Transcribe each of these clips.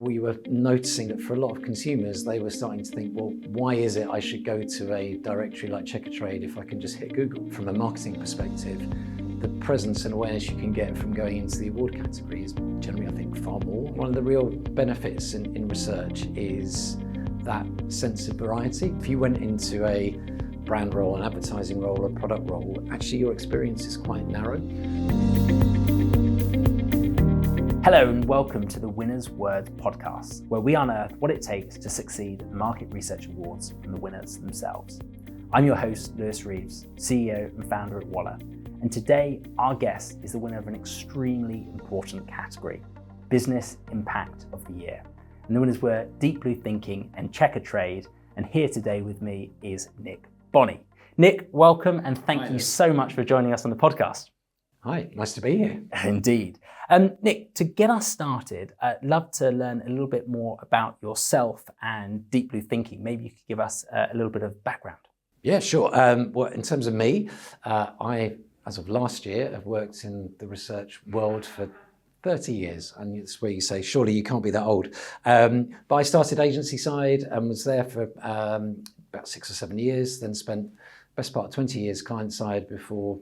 We were noticing that for a lot of consumers, they were starting to think, well, why is it I should go to a directory like Checkatrade if I can just hit Google? From a marketing perspective, the presence and awareness you can get from going into the award category is generally, I think, far more. One of the real benefits in research is that sense of variety. If you went into a brand role, an advertising role, a product role, actually your experience is quite narrow. Hello and welcome to the Winners' Words podcast, where we unearth what it takes to succeed at the Market Research Awards from the winners themselves. I'm your host, Lewis Reeves, CEO and founder at Walr, and today our guest is the winner of an extremely important category, Business Impact of the Year. And the winners were Deep Blue Thinking and Checkatrade, and here today with me is Nick Bonney. Nick, welcome and thank you so much for joining us on the podcast. Hi, nice to be here. Indeed. Nick, to get us started, I'd love to learn a little bit more about yourself and Deep Blue Thinking. Maybe you could give us a little bit of background. Yeah, sure. Well, in terms of me, I, as of last year, have worked in the research world for 30 years. And it's where you say, surely you can't be that old. But I started agency side and was there for about 6 or 7 years, then spent best part of 20 years client side before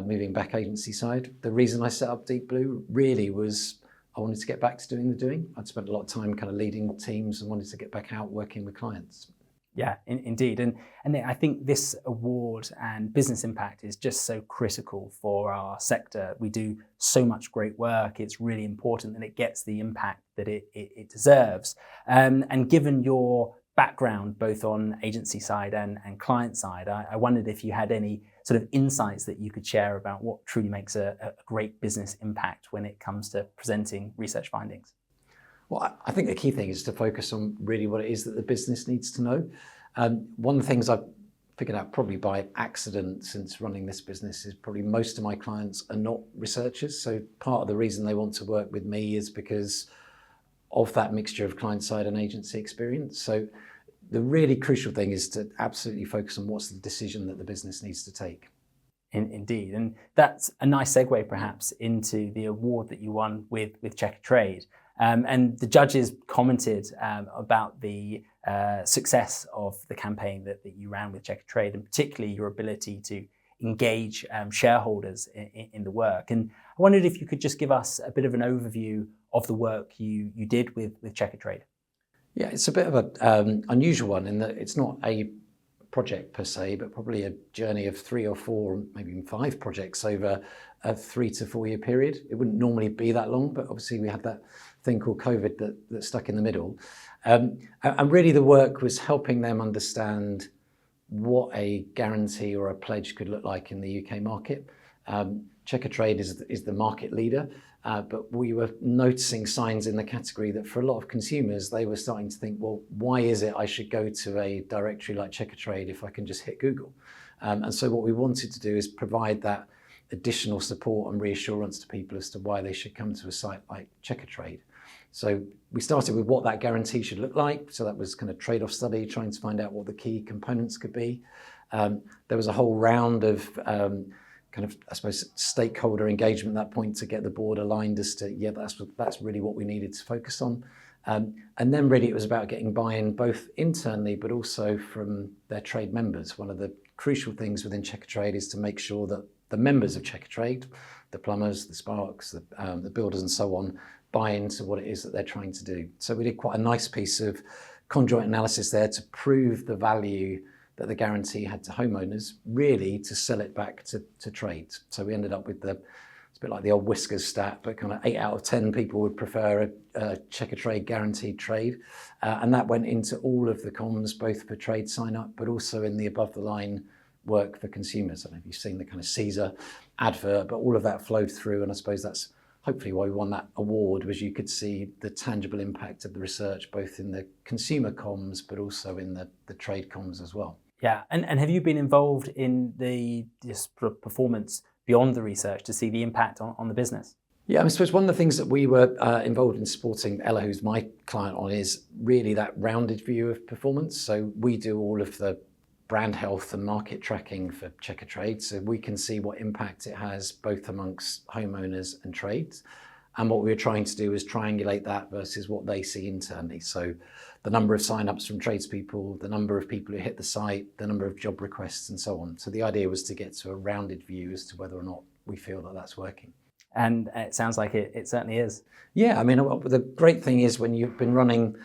moving back agency side. The reason I set up Deep Blue really was I wanted to get back to doing the doing. I'd spent a lot of time kind of leading teams and wanted to get back out working with clients. Yeah, indeed. And I think this award and business impact is just so critical for our sector. We do so much great work. It's really important that it gets the impact that it deserves. And given your background, both on agency side and client side, I wondered if you had any sort of insights that you could share about what truly makes a great business impact when it comes to presenting research findings. Well, I think the key thing is to focus on really what it is that the business needs to know. One of the things I've figured out probably by accident since running this business is probably most of my clients are not researchers. So part of the reason they want to work with me is because of that mixture of client side and agency experience. So the really crucial thing is to absolutely focus on what's the decision that the business needs to take. Indeed, and that's a nice segue perhaps into the award that you won with Checkatrade. And the judges commented about the success of the campaign that you ran with Checkatrade, and particularly your ability to engage shareholders in the work. And I wondered if you could just give us a bit of an overview of the work you did with Checkatrade. Yeah, it's a bit of an unusual one in that it's not a project per se, but probably a journey of 3 or 4, maybe even 5 projects over a 3 to 4 year period. It wouldn't normally be that long, but obviously we had that thing called COVID that stuck in the middle. And really the work was helping them understand what a guarantee or a pledge could look like in the UK market. Checkatrade is the market leader, but we were noticing signs in the category that for a lot of consumers, they were starting to think, well, why is it I should go to a directory like Checkatrade if I can just hit Google? And so what we wanted to do is provide that additional support and reassurance to people as to why they should come to a site like Checkatrade. So we started with what that guarantee should look like. So that was kind of trade-off study, trying to find out what the key components could be. There was a whole round of kind of, I suppose, stakeholder engagement at that point to get the board aligned as to, yeah, that's really what we needed to focus on. And then really it was about getting buy-in both internally, but also from their trade members. One of the crucial things within Checkatrade is to make sure that the members of Checkatrade, the plumbers, the sparks, the builders and so on, buy into what it is that they're trying to do. So we did quite a nice piece of conjoint analysis there to prove the value that the guarantee had to homeowners, really to sell it back to trades. So we ended up with it's a bit like the old Whiskers stat, but kind of 8 out of 10 people would prefer a Checkatrade guaranteed trade. And that went into all of the comms, both for trade sign up, but also in the above the line work for consumers. I don't know if you've seen the kind of Caesar advert, but all of that flowed through. And I suppose that's hopefully why we won that award, was you could see the tangible impact of the research, both in the consumer comms, but also in the trade comms as well. Yeah, and have you been involved in this performance beyond the research to see the impact on the business? Yeah, I suppose one of the things that we were involved in supporting Ella, who's my client on, is really that rounded view of performance. So we do all of the brand health and market tracking for Checkatrade, so we can see what impact it has both amongst homeowners and trades. And what we were trying to do was triangulate that versus what they see internally. So the number of sign-ups from tradespeople, the number of people who hit the site, the number of job requests and so on. So the idea was to get to a rounded view as to whether or not we feel that that's working. And it sounds like it certainly is. Yeah, I mean, the great thing is when you've been running,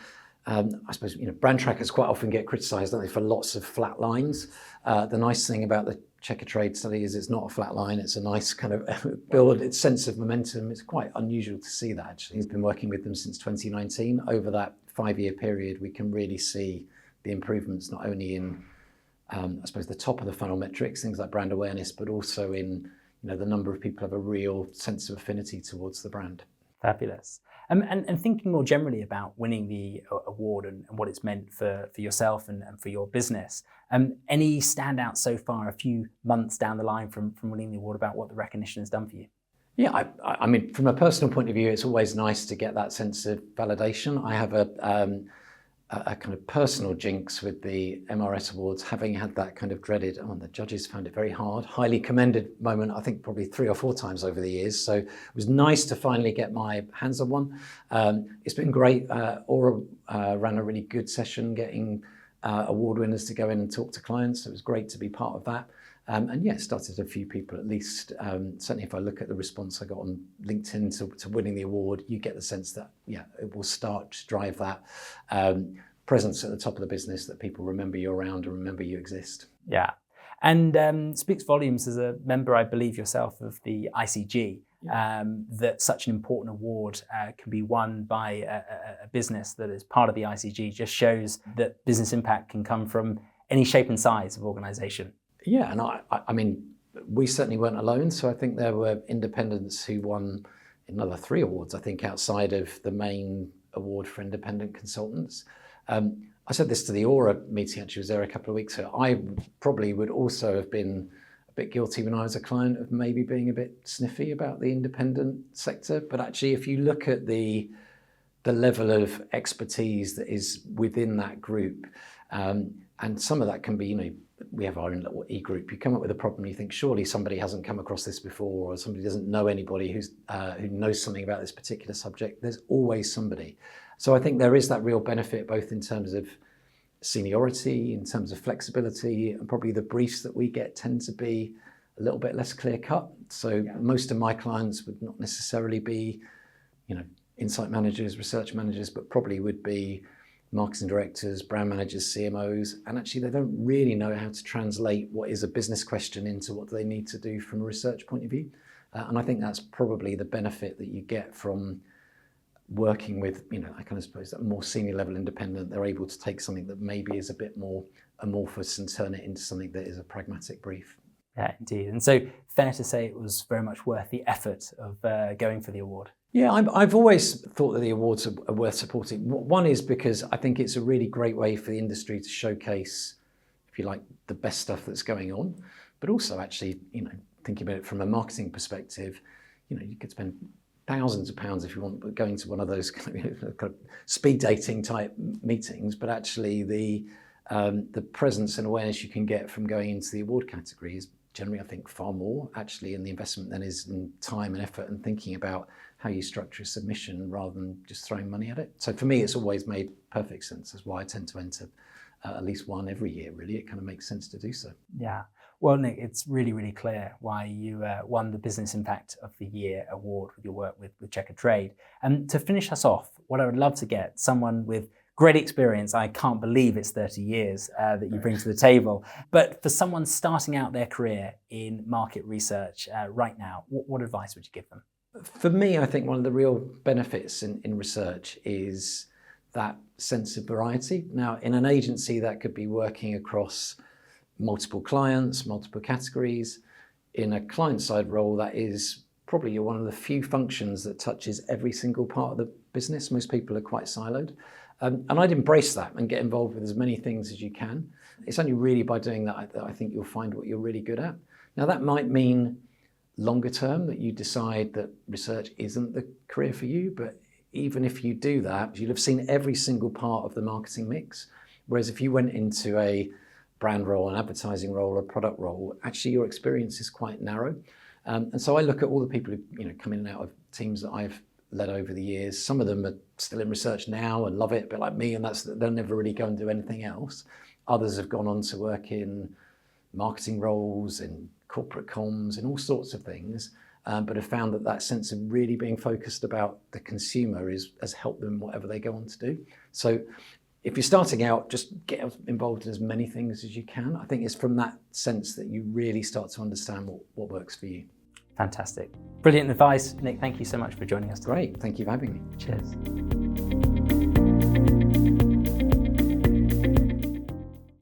I suppose, brand trackers quite often get criticised, don't they, for lots of flat lines. The nice thing about the Checkatrade study is it's not a flat line. It's a nice kind of build, its sense of momentum. It's quite unusual to see that, actually. We've been working with them since 2019. Over that 5-year period, we can really see the improvements not only in, I suppose, the top of the funnel metrics, things like brand awareness, but also in the number of people have a real sense of affinity towards the brand. Fabulous. And thinking more generally about winning the award and what it's meant for yourself and for your business, any standouts so far, a few months down the line from winning the award, about what the recognition has done for you? Yeah, I mean, from a personal point of view, it's always nice to get that sense of validation. I have a kind of personal jinx with the MRS Awards, having had that kind of dreaded, the judges found it very hard, highly commended moment, I think probably 3 or 4 times over the years. So it was nice to finally get my hands on one. It's been great. Aura ran a really good session getting award winners to go in and talk to clients. So it was great to be part of that. And yeah, it started a few people at least. Certainly if I look at the response I got on LinkedIn to winning the award, you get the sense that, yeah, it will start to drive that presence at the top of the business, that people remember you around and remember you exist. Yeah. And speaks volumes as a member, I believe yourself, of the ICG, that such an important award can be won by a business that is part of the ICG. Just shows that business impact can come from any shape and size of organisation. Yeah, and I mean, we certainly weren't alone. So I think there were independents who won another 3 awards, I think, outside of the main award for independent consultants. I said this to the Aura meeting, actually, was there a couple of weeks ago. I probably would also have been a bit guilty when I was a client of maybe being a bit sniffy about the independent sector. But actually, if you look at the level of expertise that is within that group, and some of that can be, we have our own little e-group. You come up with a problem, you think surely somebody hasn't come across this before, or somebody doesn't know anybody who knows something about this particular subject. There's always somebody. So I think there is that real benefit, both in terms of seniority, in terms of flexibility, and probably the briefs that we get tend to be a little bit less clear cut. So most of my clients would not necessarily be, insight managers, research managers, but probably would be marketing directors, brand managers, CMOs, and actually they don't really know how to translate what is a business question into what they need to do from a research point of view. And I think that's probably the benefit that you get from working with, I kind of suppose that more senior level independent. They're able to take something that maybe is a bit more amorphous and turn it into something that is a pragmatic brief. Yeah, indeed. And so fair to say it was very much worth the effort of going for the award. Yeah, I've always thought that the awards are worth supporting. One is because I think it's a really great way for the industry to showcase, if you like, the best stuff that's going on, but also actually, thinking about it from a marketing perspective, you could spend thousands of pounds if you want going to one of those kind of speed dating type meetings, but actually the presence and awareness you can get from going into the award category is generally, I think, far more actually in the investment than is in time and effort and thinking about how you structure a submission rather than just throwing money at it. So for me, it's always made perfect sense. That's why I tend to enter at least one every year, really. It kind of makes sense to do so. Yeah. Well, Nick, it's really, really clear why you won the Business Impact of the Year award with your work with Checkatrade. And to finish us off, what I would love to get someone with great experience, I can't believe it's 30 years that you bring to the table, but for someone starting out their career in market research right now, what advice would you give them? For me, I think one of the real benefits in research is that sense of variety. Now, in an agency, that could be working across multiple clients, multiple categories. In a client-side role, that is probably one of the few functions that touches every single part of the business. Most people are quite siloed. And I'd embrace that and get involved with as many things as you can. It's only really by doing that I think you'll find what you're really good at. Now, that might mean longer term that you decide that research isn't the career for you, but even if you do that, you'll have seen every single part of the marketing mix. Whereas if you went into a brand role, an advertising role, a product role, actually your experience is quite narrow. And so I look at all the people who come in and out of teams that I've led over the years. Some of them are still in research now and love it, a bit like me, and they'll never really go and do anything else. Others have gone on to work in marketing roles, in corporate comms, in all sorts of things, but have found that sense of really being focused about the consumer has helped them whatever they go on to do. So if you're starting out, just get involved in as many things as you can. I think it's from that sense that you really start to understand what works for you. Fantastic. Brilliant advice. Nick, thank you so much for joining us today. Great. Thank you for having me. Cheers.